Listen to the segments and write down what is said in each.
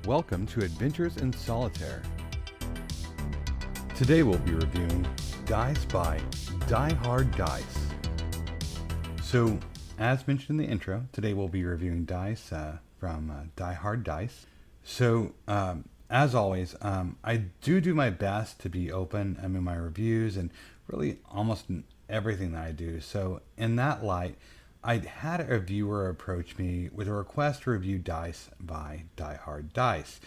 Welcome to Adventures in Solitaire. Today we'll be reviewing Dice by Die Hard Dice. So, as mentioned in the intro, today we'll be reviewing dice from Die Hard Dice. So, as always, I do my best to be open in my reviews and really almost in everything that I do. So, in that light, I had a viewer approach me with a request to review dice by Die Hard Dice.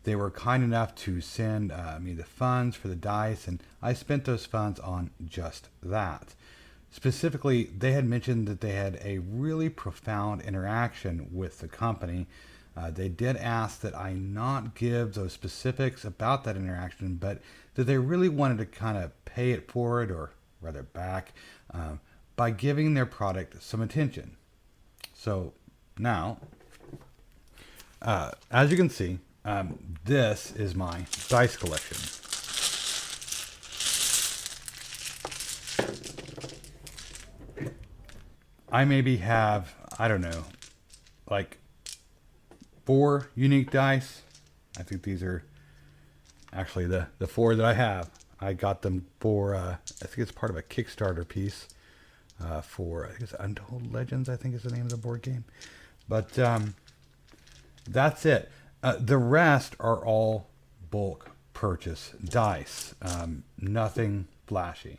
They were kind enough to send me the funds for the dice, and I spent those funds on just that. Specifically, they had mentioned that they had a really profound interaction with the company. They did ask that I not give those specifics about that interaction, but that they really wanted to kind of pay it forward, or rather back, by giving their product some attention. So now, as you can see, this is my dice collection. I maybe have, I don't know, like 4 unique dice. I think these are actually the 4 that I have. I got them for, I think it's part of a Kickstarter piece. For I think it's Untold Legends, I think is the name of the board game. But that's it. The rest are all bulk purchase dice. Nothing flashy.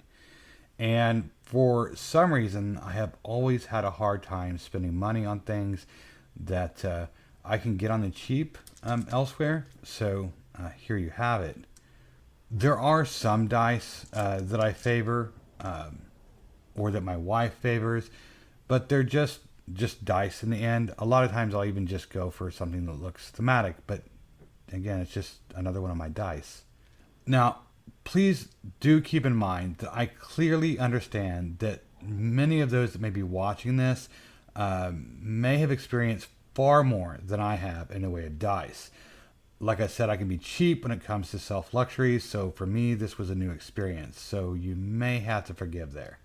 And for some reason, I have always had a hard time spending money on things that I can get on the cheap elsewhere. So here you have it. There are some dice that I favor, or that my wife favors, but they're just dice in the end. A lot of times I'll even just go for something that looks thematic, but again, it's just another one of my dice. Now, please do keep in mind that I clearly understand that many of those that may be watching this may have experienced far more than I have in the way of dice. Like I said, I can be cheap when it comes to self-luxuries, so for me, this was a new experience, so you may have to forgive there.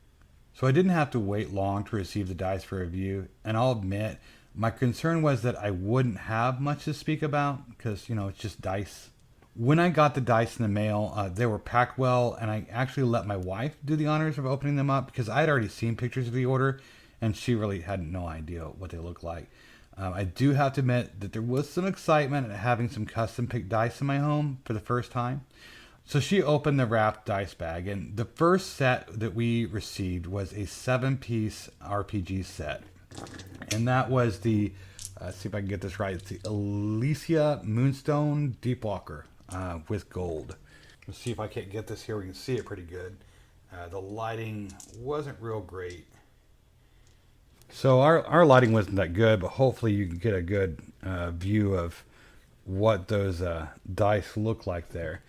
So I didn't have to wait long to receive the dice for review, and I'll admit, my concern was that I wouldn't have much to speak about, because, it's just dice. When I got the dice in the mail, they were packed well, and I actually let my wife do the honors of opening them up, because I had already seen pictures of the order, and she really had no idea what they looked like. I do have to admit that there was some excitement at having some custom-picked dice in my home for the first time. So she opened the wrapped dice bag, and the first set that we received was a 7-piece RPG set. And that was the, let's see if I can get this right, it's the Elysia Moonstone Deepwalker with gold. Let's see if I can't get this here, we can see it pretty good. The lighting wasn't real great. So our lighting wasn't that good, but hopefully you can get a good view of what those dice look like there.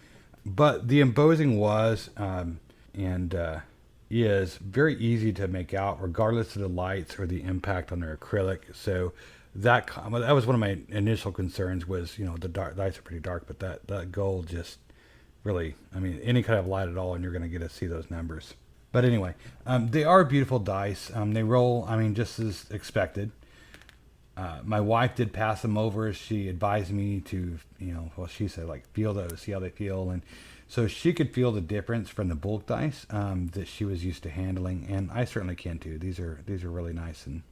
But the embossing was is very easy to make out, regardless of the lights or the impact on their acrylic. So that was one of my initial concerns. Was the dice are pretty dark, but that gold just really, any kind of light at all, and you're going to get to see those numbers. But anyway, they are beautiful dice. They roll, just as expected. My wife did pass them over. She advised me to, she said, feel those, see how they feel. And so she could feel the difference from the bulk dice that she was used to handling. And I certainly can too. These are really nice and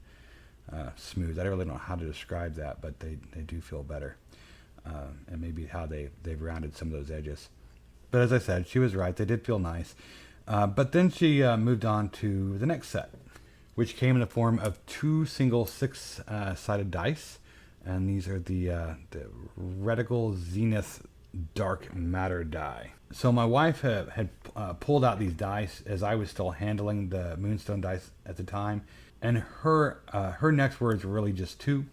smooth. I don't really know how to describe that, but they do feel better. And maybe how they've rounded some of those edges. But as I said, she was right. They did feel nice. But then she moved on to the next set, which came in the form of 2 single 6-sided dice. And these are the Reticle Zenith Dark Matter die. So my wife had pulled out these dice as I was still handling the Moonstone dice at the time. And her next words were really just 2,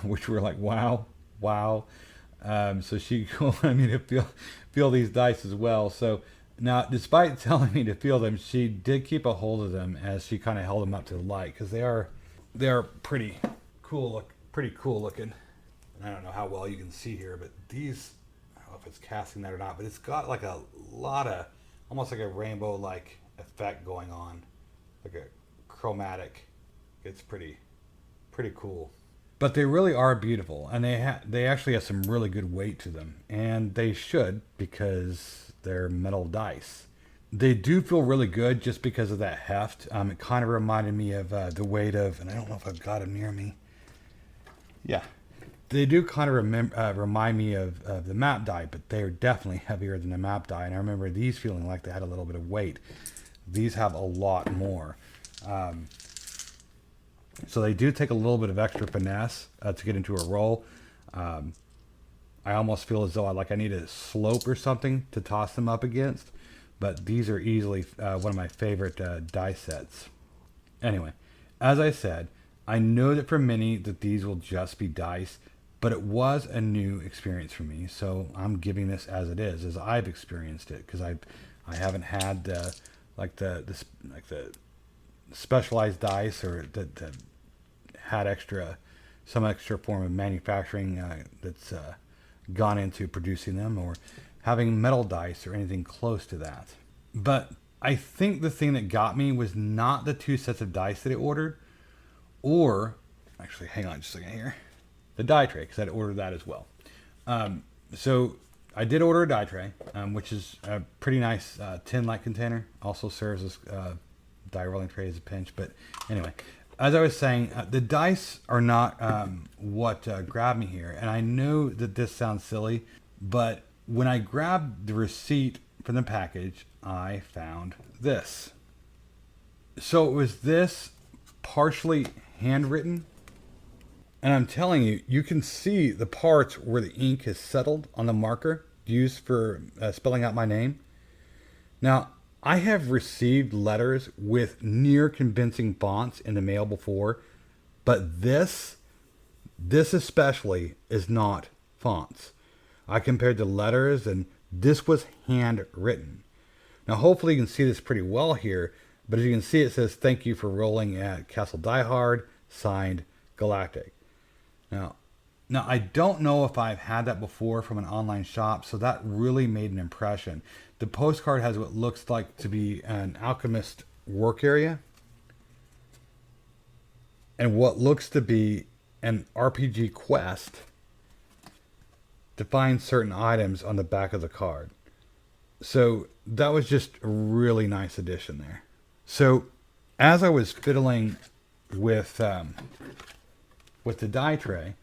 which were like, wow. So she wanted me to feel these dice as well. So now, despite telling me to feel them, she did keep a hold of them as she kind of held them up to the light, because they are pretty cool looking. I don't know how well you can see here, but these, I don't know if it's casting that or not, but it's got like a lot of, almost like a rainbow like effect going on, like a chromatic. It's pretty cool. but they really are beautiful, and they actually have some really good weight to them, and they should, because they're metal dice. They do feel really good just because of that heft. It kind of reminded me of the weight of, and I don't know if I've got them near me. Yeah, they do kind of remind me of the map die, but they are definitely heavier than the map die. And I remember these feeling like they had a little bit of weight. These have a lot more. So they do take a little bit of extra finesse to get into a roll. I almost feel as though I need a slope or something to toss them up against. But these are easily one of my favorite die sets. Anyway, as I said, I know that for many that these will just be dice, but it was a new experience for me. So I'm giving this as it is, as I've experienced it, because I haven't had the specialized dice or that had some extra form of manufacturing that's gone into producing them, or having metal dice or anything close to that. But I think the thing that got me was not the 2 sets of dice that I ordered, or actually, hang on just a second here, the die tray, because I'd ordered that as well. So I did order a die tray, which is a pretty nice tin-like container. Also serves as die rolling tray as a pinch. But anyway, as I was saying, the dice are not what grabbed me here. And I know that this sounds silly, but when I grabbed the receipt from the package, I found this. So it was this partially handwritten. And I'm telling you, you can see the parts where the ink has settled on the marker used for spelling out my name. Now, I have received letters with near convincing fonts in the mail before, but this especially is not fonts. I compared the letters, and this was handwritten. Now, hopefully you can see this pretty well here, but as you can see, it says, "Thank you for rolling at Castle Die Hard, signed Galactic." Now, I don't know if I've had that before from an online shop, so that really made an impression. The postcard has what looks like to be an alchemist work area, and what looks to be an RPG quest to find certain items on the back of the card. So that was just a really nice addition there. So as I was fiddling with the die tray,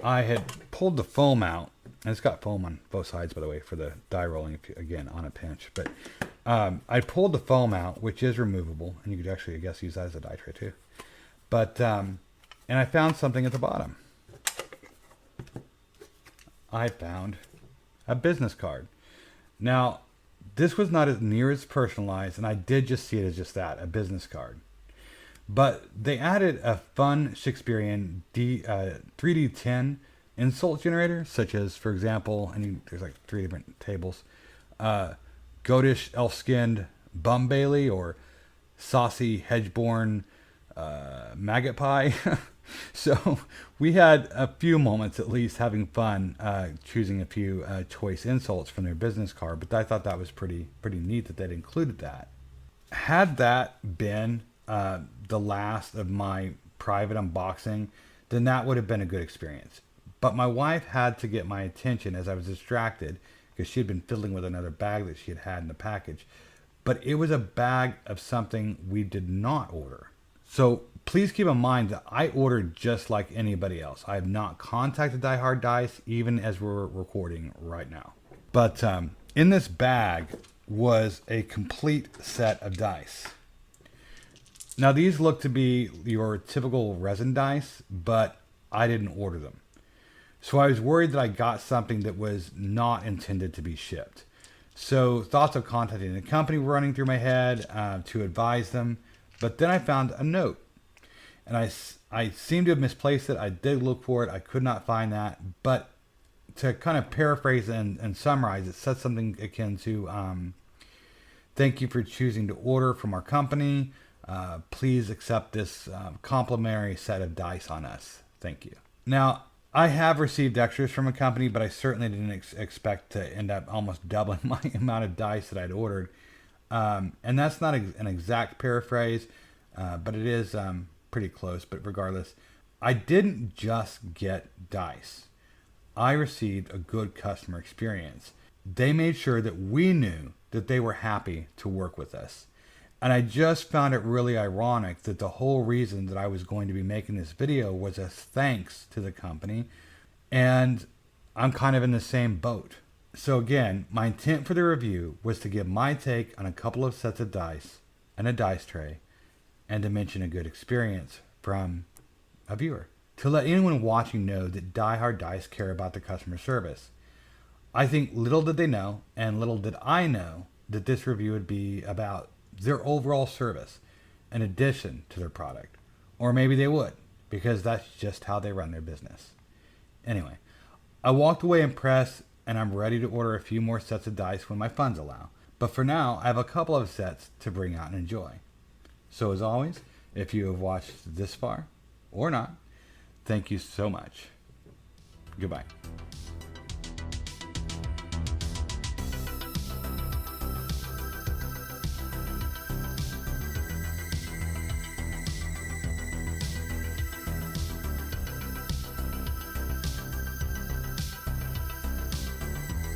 I had pulled the foam out, and it's got foam on both sides, by the way, for the die rolling, again, on a pinch. But I pulled the foam out, which is removable, and you could actually, I guess, use that as a die tray too. But and I found something at the bottom. I found a business card. Now, this was not as near as personalized, and I did just see it as just that, a business card. But they added a fun Shakespearean 3D10 insult generator, such as, for example, there's like 3 different tables, goatish elf-skinned bum bailey, or saucy hedgeborn maggot pie. So we had a few moments at least having fun choosing a few choice insults from their business card, but I thought that was pretty neat that they'd included that. Had that been the last of my private unboxing, then that would have been a good experience. But my wife had to get my attention as I was distracted because she had been fiddling with another bag that she had in the package. But it was a bag of something we did not order. So please keep in mind that I ordered just like anybody else. I have not contacted Die Hard Dice, even as we're recording right now. But in this bag was a complete set of dice. Now, these look to be your typical resin dice, but I didn't order them. So I was worried that I got something that was not intended to be shipped. So thoughts of contacting the company were running through my head to advise them. But then I found a note. And I seem to have misplaced it. I did look for it. I could not find that. But to kind of paraphrase and summarize, it said something akin to, "Thank you for choosing to order from our company. Please accept this complimentary set of dice on us. Thank you." Now, I have received extras from a company, but I certainly didn't expect to end up almost doubling my amount of dice that I'd ordered. And that's not an exact paraphrase, but it is pretty close. But regardless, I didn't just get dice. I received a good customer experience. They made sure that we knew that they were happy to work with us. And I just found it really ironic that the whole reason that I was going to be making this video was a thanks to the company. And I'm kind of in the same boat. So again, my intent for the review was to give my take on a couple of sets of dice and a dice tray, and to mention a good experience from a viewer. To let anyone watching know that Die Hard Dice care about the customer service. I think little did they know, and little did I know, that this review would be about their overall service in addition to their product. Or maybe they would, because that's just how they run their business. Anyway, I walked away impressed, and I'm ready to order a few more sets of dice when my funds allow. But for now, I have a couple of sets to bring out and enjoy. So as always, if you have watched this far, or not, thank you so much. Goodbye.